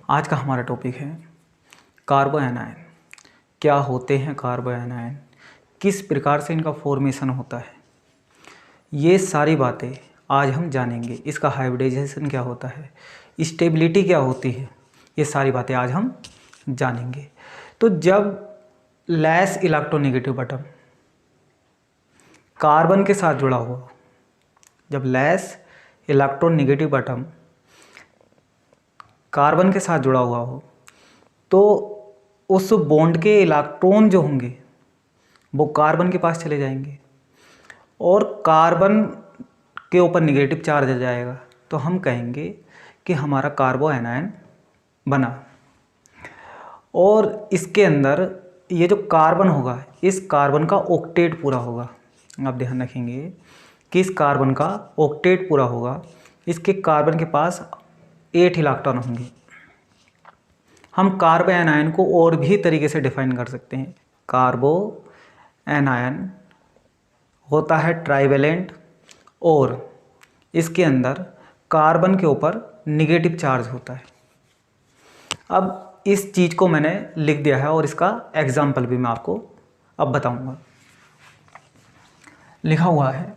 आज का हमारा टॉपिक है कार्बो एनायन। क्या होते हैं कार्बो एनायन, किस प्रकार से इनका फॉर्मेशन होता है, ये सारी बातें आज हम जानेंगे। इसका हाइब्रिडाइजेशन क्या होता है, स्टेबिलिटी क्या होती है, ये सारी बातें आज हम जानेंगे। तो जब लेस इलेक्ट्रोनेगेटिव एटम कार्बन के साथ जुड़ा हुआ, जब लेस इलेक्ट्रोनेगेटिव एटम कार्बन के साथ जुड़ा हुआ हो, तो उस बॉन्ड के इलेक्ट्रॉन जो होंगे वो कार्बन के पास चले जाएंगे और कार्बन के ऊपर निगेटिव चार्ज आ जाएगा, तो हम कहेंगे कि हमारा कार्बो एनायन बना। और इसके अंदर ये जो कार्बन होगा, इस कार्बन का ऑक्टेट पूरा होगा। आप ध्यान रखेंगे कि इस कार्बन का ऑक्टेट पूरा होगा। इसके कार्बन के पास 8 इलेक्ट्रॉन होंगे। हम कार्बो एनायन को और भी तरीके से डिफाइन कर सकते हैं। कार्बो एनायन होता है ट्राइवेलेंट और इसके अंदर कार्बन के ऊपर निगेटिव चार्ज होता है। अब इस चीज़ को मैंने लिख दिया है और इसका एग्जाम्पल भी मैं आपको अब बताऊंगा। लिखा हुआ है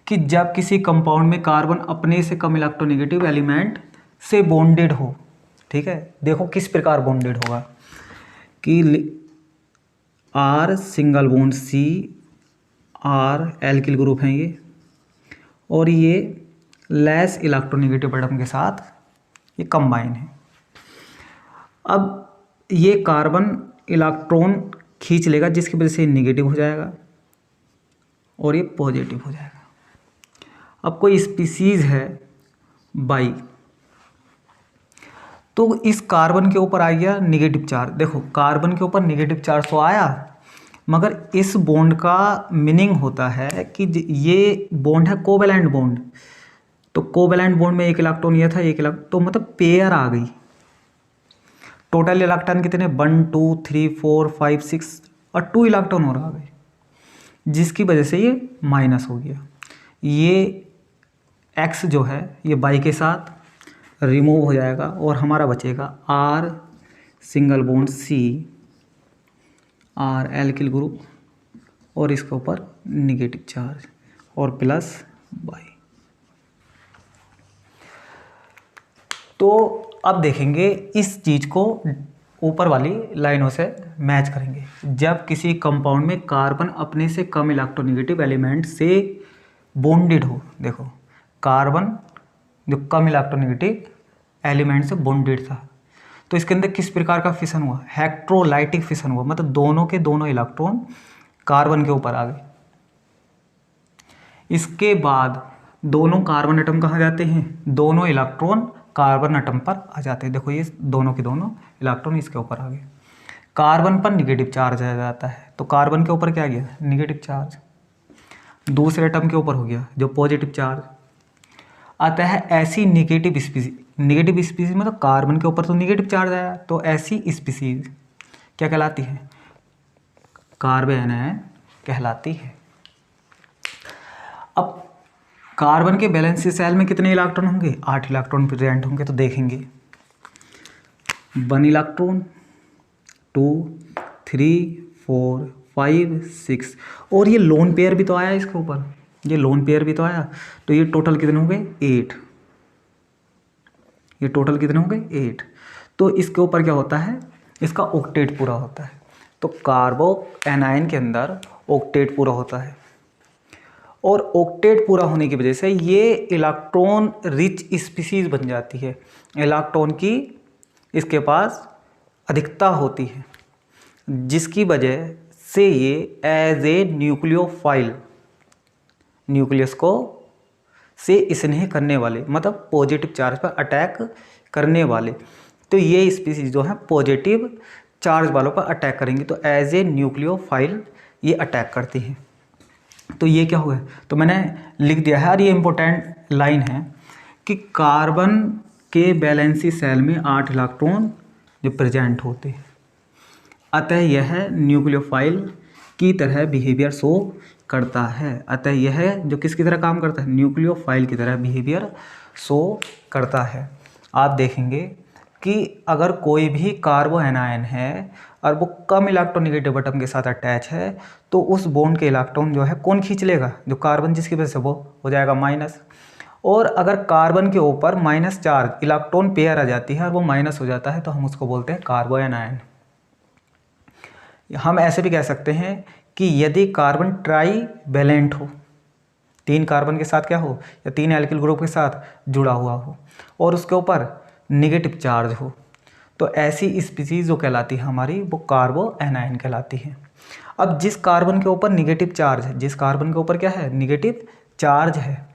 कि जब किसी कंपाउंड में कार्बन अपने से कम इलेक्ट्रोनेगेटिव एलिमेंट से बॉन्डेड हो, ठीक है, देखो किस प्रकार बॉन्डेड होगा कि R single bond C, R alkyl group हैं ये, और ये लेस इलेक्ट्रोनेगेटिव एटम के साथ ये कंबाइन है। अब ये कार्बन इलेक्ट्रॉन खींच लेगा, जिसकी वजह से नेगेटिव हो जाएगा और ये पॉजिटिव हो जाएगा। अब कोई स्पीसीज है बाई, तो इस कार्बन के ऊपर आ गया निगेटिव चार्ज। देखो कार्बन के ऊपर निगेटिव चार्ज तो आया, मगर इस बॉन्ड का मीनिंग होता है कि ये बॉन्ड है कोवेलेंट बॉन्ड। तो कोवेलेंट बॉन्ड में एक इलेक्ट्रॉन ये था, एक इलेक्ट्रॉन, तो मतलब पेयर आ गई। टोटल इलेक्ट्रॉन कितने, 1 2 3 4 5 6 और 2 इलेक्ट्रॉन और आ गए, जिसकी वजह से ये माइनस हो गया। ये X जो है ये बाई के साथ रिमूव हो जाएगा और हमारा बचेगा R single bond C, R alkyl group और इसके ऊपर निगेटिव चार्ज और प्लस बाई। तो अब देखेंगे इस चीज़ को ऊपर वाली लाइनों से मैच करेंगे। जब किसी कंपाउंड में कार्बन अपने से कम इलेक्ट्रोनेगेटिव एलिमेंट से बॉन्डेड हो, देखो कार्बन जो कम इलेक्ट्रोनेगेटिव एलिमेंट से बॉन्डेड था, तो इसके अंदर किस प्रकार का फिशन हुआ, हेक्ट्रोलाइटिक फिशन हुआ, मतलब दोनों के दोनों इलेक्ट्रॉन कार्बन के ऊपर आ गए। इसके बाद दोनों कार्बन एटम कहाँ जाते हैं, दोनों इलेक्ट्रॉन कार्बन एटम पर आ जाते हैं। देखो ये दोनों के दोनों इलेक्ट्रॉन इसके ऊपर आ गए। कार्बन पर निगेटिव चार्ज आ जाता है, तो कार्बन के ऊपर क्या गया, निगेटिव चार्ज। दूसरे एटम के ऊपर हो गया जो पॉजिटिव चार्ज। अतः ऐसी निगेटिव स्पीसीज मतलब कार्बन के ऊपर तो निगेटिव चार्ज आया, तो ऐसी स्पीसीज क्या कहलाती है, कार्बो एनायन कहलाती है। अब कार्बन के वैलेंस शेल में कितने इलेक्ट्रॉन होंगे, 8 इलेक्ट्रॉन प्रेजेंट होंगे। तो देखेंगे 1 इलेक्ट्रॉन, 2 3 4 5 6, और ये लोन पेयर भी तो आया इसके ऊपर, ये लोन पेयर भी तो आया। तो ये टोटल कितने हो गए, 8। ये टोटल कितने हो गए, 8। तो इसके ऊपर क्या होता है, इसका ऑक्टेट पूरा होता है। तो कार्बो एनायन के अंदर ऑक्टेट पूरा होता है, और ऑक्टेट पूरा होने की वजह से ये इलेक्ट्रॉन रिच स्पीसीज बन जाती है। इलेक्ट्रॉन की इसके पास अधिकता होती है, जिसकी वजह से ये एज ए न्यूक्लियोफाइल, न्यूक्लियस को से स्नेह करने वाले, मतलब पॉजिटिव चार्ज पर अटैक करने वाले, तो ये स्पीसीज जो है पॉजिटिव चार्ज वालों पर अटैक करेंगी। तो एज ए न्यूक्लियोफाइल ये अटैक करती हैं। तो ये क्या हुआ, तो मैंने लिख दिया है, और ये इंपॉर्टेंट लाइन है कि कार्बन के वैलेंसी सेल में 8 इलेक्ट्रॉन जो प्रेजेंट होते हैं, अतः यह न्यूक्लियोफाइल की तरह बिहेवियर शो करता है। अतः यह जो किसकी तरह काम करता है, न्यूक्लियोफाइल की तरह बिहेवियर शो करता है। आप देखेंगे कि अगर कोई भी कार्बो एनायन है और वो कम इलेक्ट्रोनेगेटिव एटम के साथ अटैच है तो उस बॉन्ड के इलेक्ट्रॉन जो है कौन खींच लेगा, जो कार्बन जिसकी वजह से वो हो जाएगा माइनस। और अगर कार्बन के ऊपर माइनस चार्ज इलेक्ट्रॉन पेयर आ जाती है और वो माइनस हो जाता है तो हम उसको बोलते हैं कार्बो एनायन। हम ऐसे भी कह सकते हैं कि यदि कार्बन ट्राई वैलेंट हो, 3 कार्बन के साथ क्या हो या 3 एल्किल ग्रुप के साथ जुड़ा हुआ हो और उसके ऊपर निगेटिव चार्ज हो, तो ऐसी स्पीसीज जो कहलाती है हमारी वो कार्बो एनायन कहलाती है। अब जिस कार्बन के ऊपर निगेटिव चार्ज है, जिस कार्बन के ऊपर क्या है निगेटिव चार्ज है,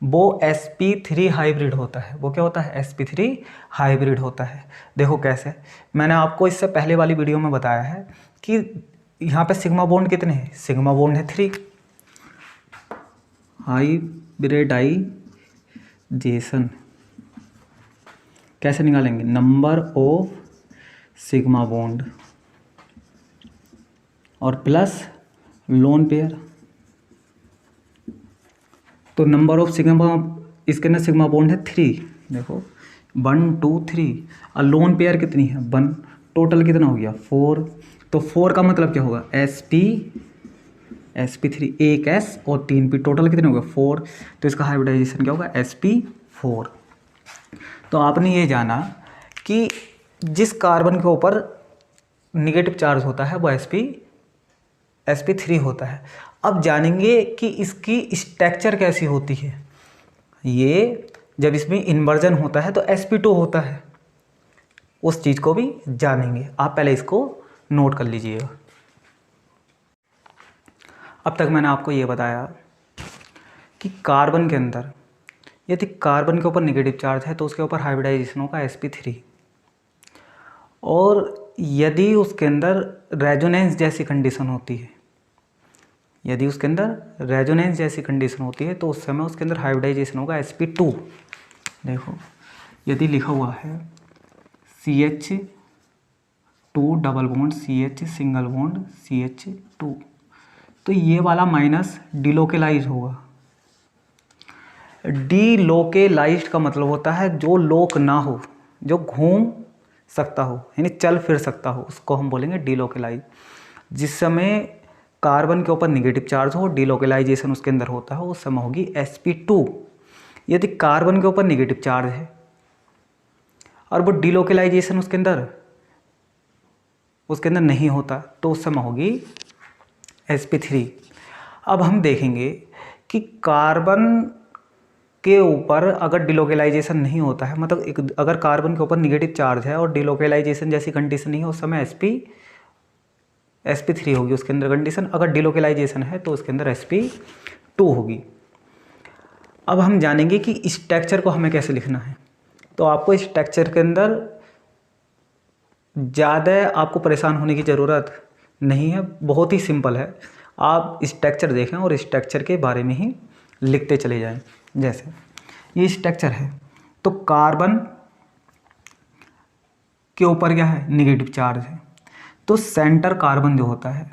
वो sp3 हाइब्रिड होता है। वो क्या होता है sp3 हाइब्रिड होता है। देखो कैसे, मैंने आपको इससे पहले वाली वीडियो में बताया है कि यहाँ पे सिग्मा बॉन्ड कितने हैं, सिग्मा बॉन्ड है 3। हाइब्रिडाइजेशन कैसे निकालेंगे, नंबर ऑफ सिग्मा बॉन्ड और प्लस लोन पेयर। तो नंबर ऑफ सिग्मा, इसके अंदर सिग्मा बॉन्ड है 3, देखो 1 2 3 और लोन पेयर कितनी है 1, टोटल कितना हो गया 4। तो 4 का मतलब क्या होगा sp3, एक s और 3 p, टोटल कितने हो गए 4। तो इसका हाइब्रिडाइजेशन क्या होगा sp4। तो आपने ये जाना कि जिस कार्बन के ऊपर निगेटिव चार्ज होता है वो sp3 होता है। अब जानेंगे कि इसकी स्ट्रक्चर कैसी होती है। ये जब इसमें इन्वर्जन होता है तो sp2 होता है, उस चीज़ को भी जानेंगे। आप पहले इसको नोट कर लीजिएगा। अब तक मैंने आपको ये बताया कि कार्बन के अंदर यदि कार्बन के ऊपर नेगेटिव चार्ज है तो उसके ऊपर हाइब्रिडाइजेशन होगा sp3, और यदि उसके अंदर रेजोनेंस जैसी कंडीशन होती है, यदि उसके अंदर रेजोनेंस जैसी कंडीशन होती है तो उस समय उसके अंदर हाइब्रिडाइजेशन होगा sp2। देखो यदि लिखा हुआ है CH2 double bond CH single bond CH2, तो ये वाला माइनस डिलोकेलाइज होगा। डिलोकेलाइज्ड का मतलब होता है जो लोक ना हो, जो घूम सकता हो यानी चल फिर सकता हो, उसको हम बोलेंगे डिलोकेलाइज। जिस समय कार्बन के ऊपर नेगेटिव चार्ज हो, डिलोकेलाइजेशन उसके अंदर होता है, उस समय होगी sp2। यदि कार्बन के ऊपर नेगेटिव चार्ज है और वो डिलोकेलाइजेशन उसके अंदर नहीं होता तो उस समय होगी sp3। अब हम देखेंगे कि कार्बन के ऊपर अगर डिलोकेलाइजेशन नहीं होता है, मतलब अगर कार्बन के ऊपर नेगेटिव चार्ज है और डिलोकेलाइजेशन जैसी कंडीशन नहीं है, उस समय sp3 होगी उसके अंदर कंडीशन। अगर डिलोकेलाइजेशन है तो उसके अंदर sp2 होगी। अब हम जानेंगे कि स्ट्रक्चर को हमें कैसे लिखना है। तो आपको स्ट्रक्चर के अंदर ज़्यादा आपको परेशान होने की ज़रूरत नहीं है, बहुत ही सिंपल है। आप स्ट्रक्चर देखें और स्ट्रक्चर के बारे में ही लिखते चले जाएं। जैसे ये स्ट्रक्चर है तो कार्बन के ऊपर क्या है निगेटिव चार्ज है, तो सेंटर कार्बन जो होता है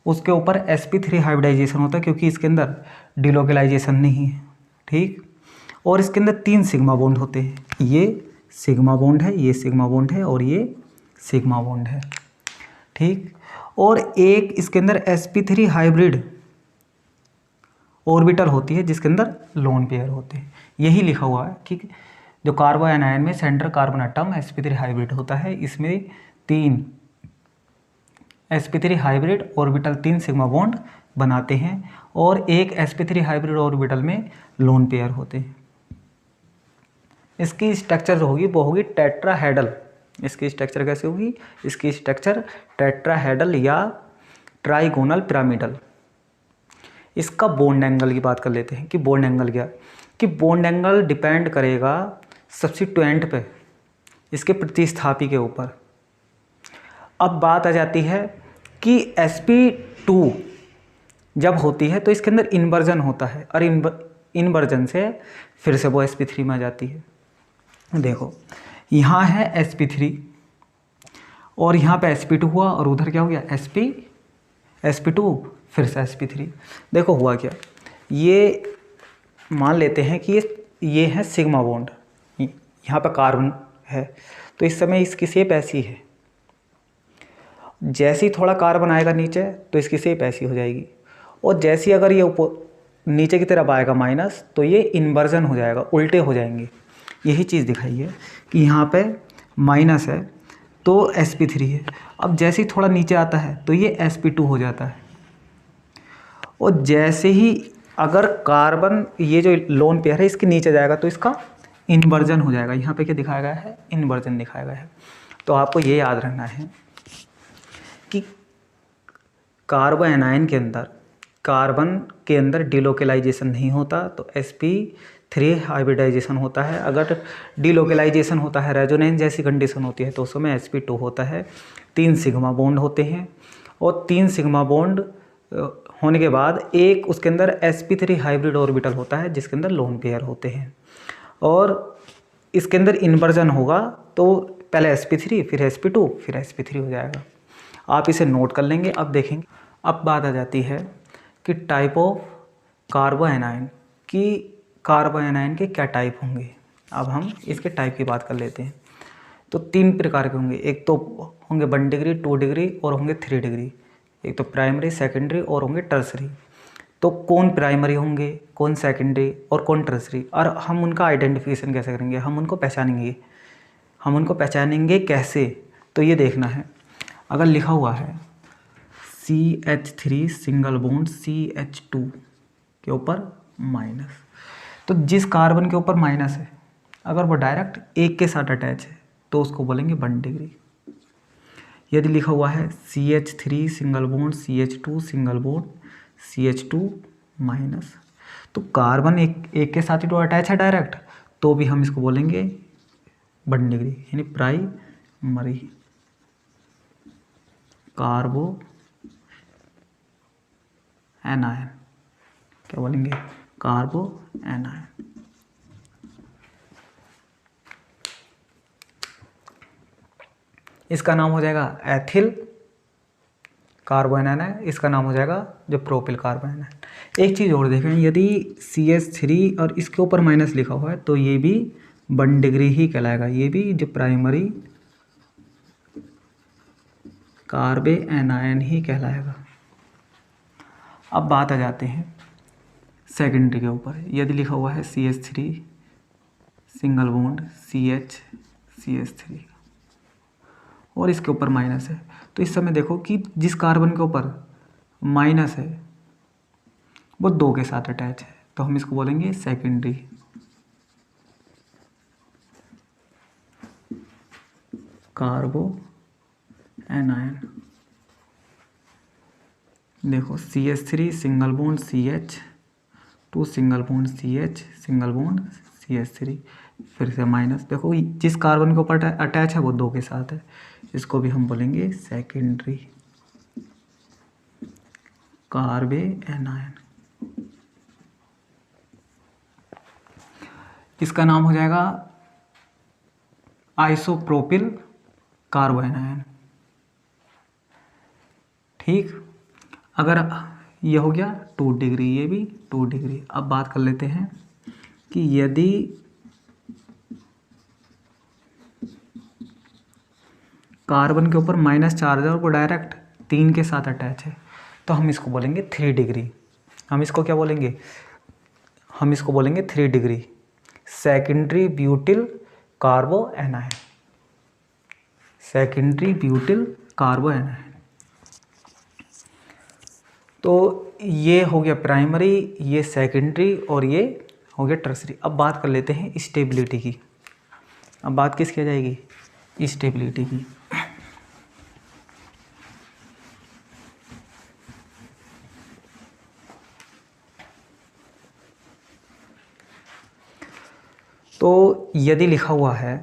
उसके ऊपर sp3 हाइब्रिडाइजेशन होता है क्योंकि इसके अंदर डिलोकेलाइजेशन नहीं है, ठीक। और इसके अंदर 3 सिग्मा बॉन्ड होते हैं, ये सिग्मा बॉन्ड है, ये सिग्मा बॉन्ड है और ये सिग्मा बॉन्ड है, ठीक। और एक इसके अंदर sp3 हाइब्रिड ऑर्बिटल होती है जिसके अंदर लोन पेयर होते हैं। यही लिखा हुआ है कि जो कार्बो एनायन में centre carbon atom sp3 hybrid होता है, इसमें 3 sp3 hybrid orbital 3 sigma bond बनाते हैं और एक sp3 हाइब्रिड ऑर्बिटल में लोन पेयर होते हैं। इसकी स्ट्रक्चर जो होगी वो होगी टेट्राहेड्रल। इसकी स्ट्रक्चर कैसे होगी, इसकी स्ट्रक्चर टेट्राहेड्रल या ट्राइगोनल पिरामिडल। इसका बॉन्ड एंगल की बात कर लेते हैं कि बॉन्ड एंगल क्या, कि बॉन्ड एंगल डिपेंड करेगा सब्स्टिट्यूएंट पे, इसके प्रतिस्थापी के ऊपर। अब बात आ जाती है कि sp2 जब होती है तो इसके अंदर इन्वर्जन होता है और इन्वर्जन से फिर से वो sp3 में आ जाती है। देखो यहाँ है sp3 और यहाँ पे sp2 हुआ और उधर क्या हो गया sp2 फिर से sp3। देखो हुआ क्या, ये मान लेते हैं कि ये है सिग्मा बॉन्ड, यहाँ पे कार्बन है। तो इस समय इसकी शेप ऐसी है। जैसे ही थोड़ा कार्बन आएगा नीचे तो इसकी शेप ऐसी हो जाएगी, और जैसे ही अगर ये ऊपर नीचे की तरफ आएगा माइनस तो ये इन्वर्जन हो जाएगा, उल्टे हो जाएंगे। यही चीज़ दिखाई है कि यहाँ पे माइनस है तो sp3 है। अब जैसे ही थोड़ा नीचे आता है तो ये sp2 हो जाता है, और जैसे ही अगर कार्बन ये जो लोन पेयर है इसके नीचे जाएगा तो इसका इन्वर्जन हो जाएगा। यहाँ पे क्या दिखाया गया है? इन्वर्जन दिखाया गया है। तो आपको ये याद रखना है कि कार्बोएनायन के अंदर कार्बन के अंदर डिलोकेलाइजेशन नहीं होता तो sp3 हाइब्रिडाइजेशन होता है। अगर डिलोकेलाइजेशन होता है, रेजोनेंस जैसी कंडीशन होती है, तो उस समय sp2 होता है। 3 सिग्मा बॉन्ड होते हैं, और 3 सिग्मा बॉन्ड होने के बाद एक उसके अंदर sp3 हाइब्रिड ऑर्बिटल होता है जिसके अंदर लोन पेयर होते हैं, और इसके अंदर इन्वर्जन होगा तो पहले sp3 फिर sp2 फिर sp3 हो जाएगा। आप इसे नोट कर लेंगे। अब देखेंगे, अब बात आ जाती है कि टाइप ऑफ कार्बोएनायन की, कार्बोएनायन के क्या टाइप होंगे। अब हम इसके टाइप की बात कर लेते हैं। तो 3 प्रकार के होंगे, एक तो होंगे 1 डिग्री, 2 डिग्री और होंगे 3 डिग्री। एक तो प्राइमरी, सेकेंडरी और होंगे टर्सरी। तो कौन प्राइमरी होंगे, कौन सेकेंडरी और कौन टर्सरी, और हम उनका आइडेंटिफिकेशन कैसे करेंगे, हम उनको पहचानेंगे कैसे, तो ये देखना है। अगर लिखा हुआ है CH3 सिंगल बॉन्ड CH2 के ऊपर माइनस, तो जिस कार्बन के ऊपर माइनस है अगर वो डायरेक्ट एक के साथ अटैच है तो उसको बोलेंगे 1 डिग्री। यदि लिखा हुआ है CH3 single bond CH2 single bond CH2 minus, तो कार्बन एक के साथ ही तो अटैच है डायरेक्ट, तो भी हम इसको बोलेंगे 1 डिग्री, यानी प्राइमरी कार्बो एनायन। क्या बोलेंगे? कार्बो एनायन। इसका नाम हो जाएगा एथिल कार्बोएनायन है, इसका नाम हो जाएगा जो प्रोपिल कार्बोएनायन। एक चीज़ और देखें, यदि CH3 और इसके ऊपर माइनस लिखा हुआ है तो ये भी 1 डिग्री ही कहलाएगा, ये भी जो प्राइमरी कार्बोएनायन ही कहलाएगा। अब बात आ जाते हैं सेकेंडरी के ऊपर। यदि लिखा हुआ है CH3 सिंगल बॉन्ड CH3 और इसके ऊपर माइनस है, तो इस समय देखो कि जिस कार्बन के ऊपर माइनस है वो 2 के साथ अटैच है, तो हम इसको बोलेंगे सेकेंडरी कार्बो एनायन। देखो CH3 single bond CH2 single bond CH single bond CH3 फिर से माइनस। देखो जिस कार्बन के ऊपर अटैच है वो 2 के साथ है, इसको भी हम बोलेंगे सेकेंडरी कार्बोएनायन। इसका नाम हो जाएगा आइसोप्रोपिल कार्बोएनायन। ठीक, अगर ये हो गया 2 डिग्री, ये भी 2 डिग्री। अब बात कर लेते हैं कि यदि कार्बन के ऊपर माइनस चार्ज है और वो डायरेक्ट 3 के साथ अटैच है, तो हम इसको बोलेंगे 3 डिग्री। हम इसको क्या बोलेंगे? हम इसको बोलेंगे 3 degree secondary butyl कार्बोएनायन। Secondary butyl कार्बोएनायन। तो ये हो गया प्राइमरी, ये सेकेंडरी और ये हो गया टर्सरी। अब बात कर लेते हैं स्टेबिलिटी की। अब बात किसकी आ जाएगी? स्टेबिलिटी की। तो यदि लिखा हुआ है